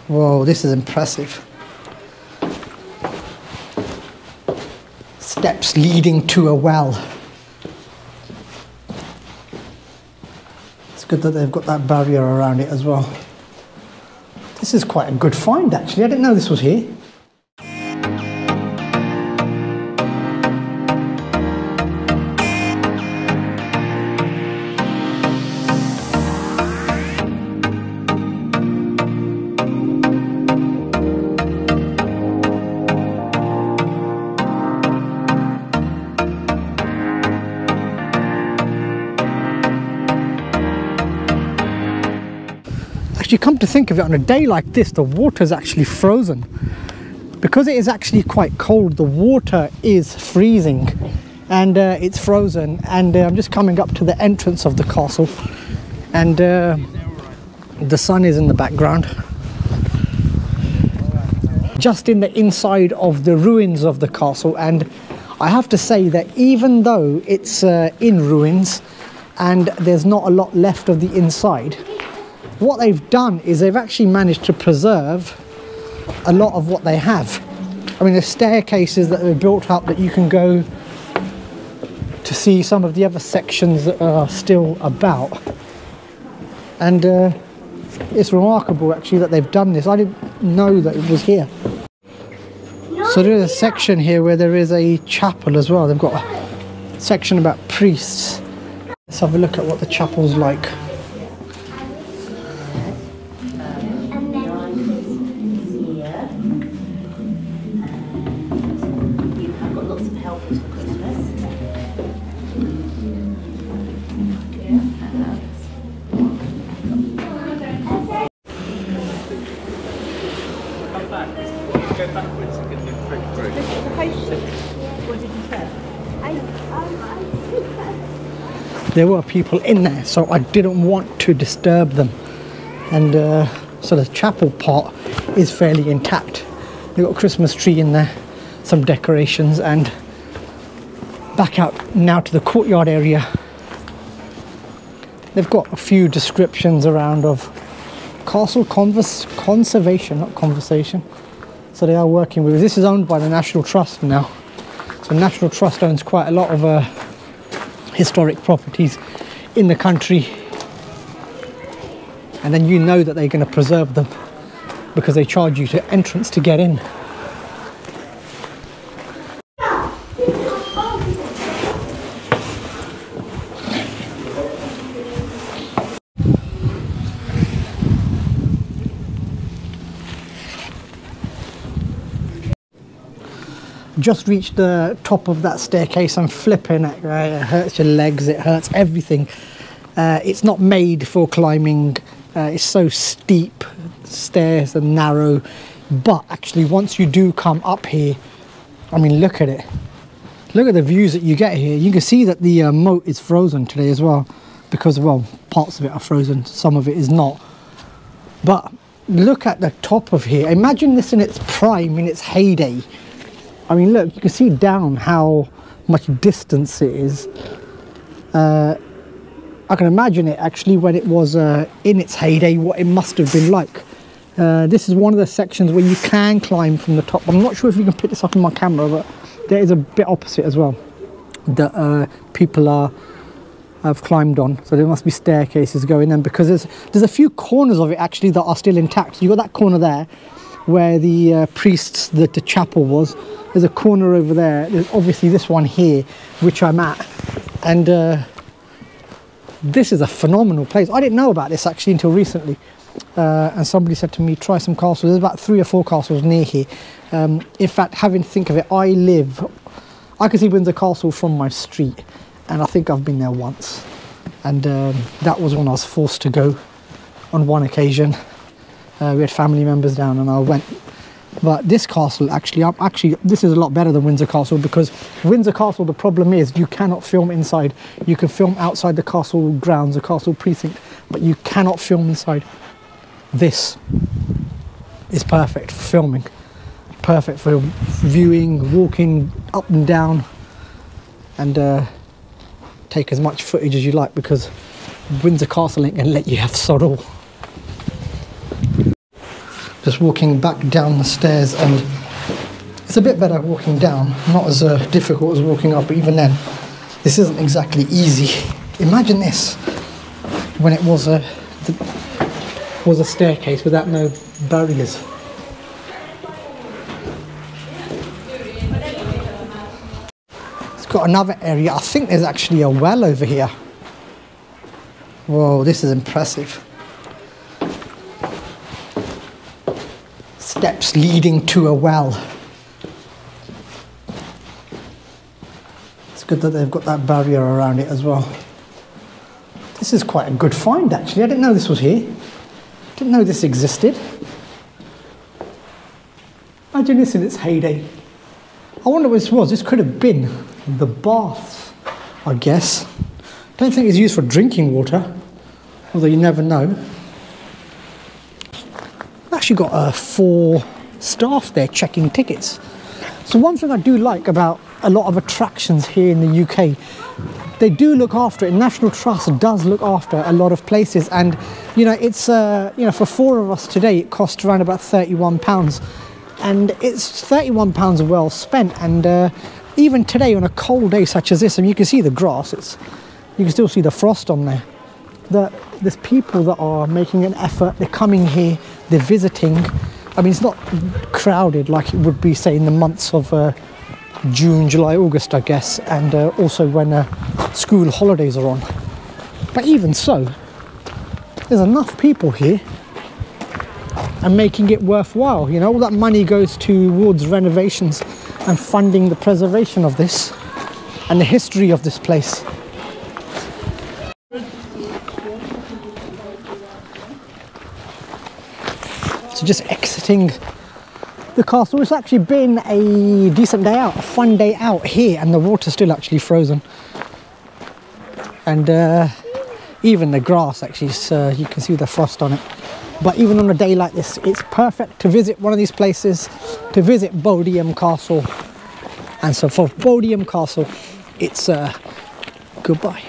Whoa, this is impressive. Steps leading to a well. It's good that they've got that barrier around it as well. This is quite a good find actually. I didn't know this was here. You come to think of it, on a day like this the water is actually frozen because it is actually quite cold. The water is freezing and it's frozen, and I'm just coming up to the entrance of the castle, and the sun is in the background, just in the inside of the ruins of the castle. And I have to say that even though it's in ruins and there's not a lot left of the inside, what they've done is they've actually managed to preserve a lot of what they have. I mean, there's staircases that are built up that you can go to see some of the other sections that are still about. And it's remarkable actually that they've done this. I didn't know that it was here. So there's a section here where there is a chapel as well. They've got a section about priests. Let's have a look at what the chapel's like. There were people in there, so I didn't want to disturb them, and so the chapel part is fairly intact. They've got a Christmas tree in there, some decorations, and back out now to the courtyard area. They've got a few descriptions around of castle conservation, not conversation. So they are working with, this is owned by the National Trust now. So National Trust owns quite a lot of historic properties in the country, and then you know that they're going to preserve them because they charge you to entrance to get in. Just reached the top of that staircase. I'm flipping it, right? It hurts your legs, it hurts everything. It's not made for climbing. It's so steep, stairs and narrow, but actually once you do come up here, I mean, look at it. Look at the views that you get here. You can see that the moat is frozen today as well, because, well, parts of it are frozen, some of it is not. But look at the top of here. Imagine this in its prime, in its heyday. I mean, look, you can see down how much distance it is. I can imagine it actually when it was in its heyday, what it must have been like. This is one of the sections where you can climb from the top. I'm not sure if you can pick this up on my camera, but there is a bit opposite as well that people have climbed on. So there must be staircases going in, because there's a few corners of it actually that are still intact. So you've got that corner there where the priests, the chapel was. There's a corner over there. There's obviously this one here, which I'm at. And this is a phenomenal place. I didn't know about this actually until recently. And somebody said to me, try some castles. There's about 3 or 4 castles near here. In fact, having to think of it, I can see Windsor Castle from my street. And I think I've been there once. And that was when I was forced to go on one occasion. We had family members down and I went. But this castle, actually, this is a lot better than Windsor Castle, because Windsor Castle, the problem is you cannot film inside. You can film outside the castle grounds, the castle precinct, but you cannot film inside. This is perfect for filming, perfect for viewing, walking up and down, and take as much footage as you like, because Windsor Castle ain't gonna let you have sod all. just walking back down the stairs, and it's a bit better walking down, not as difficult as walking up, but even then, this isn't exactly easy. Imagine this when it was a staircase without no barriers. It's got another area. I think there's actually a well over here. Whoa, this is impressive. Steps leading to a well. It's good that they've got that barrier around it as well. This is quite a good find, actually. I didn't know this was here. Didn't know this existed. Imagine this in its heyday. I wonder what this was. This could have been the baths, I guess. Don't think it's used for drinking water, although you never know. I've actually got 4 staff there checking tickets. So one thing I do like about a lot of attractions here in the UK, they do look after it. National Trust does look after a lot of places, and you know, it's you know, for 4 of us today it cost around about £31, and it's £31 well spent. And even today on a cold day such as this, and you can see the grass, you can still see the frost on there. There's people that are making an effort. They're coming here, they're visiting. I mean, it's not crowded like it would be, say, in the months of June, July, August, I guess, and also when school holidays are on. But even so, there's enough people here and making it worthwhile. You know, all that money goes towards renovations and funding the preservation of this and the history of this place. So just exiting the castle. It's actually been a decent day out, a fun day out here, and the water's still actually frozen. And even the grass actually, you can see the frost on it. But even on a day like this, it's perfect to visit one of these places, to visit Bodiam Castle. And so for Bodiam Castle, it's goodbye.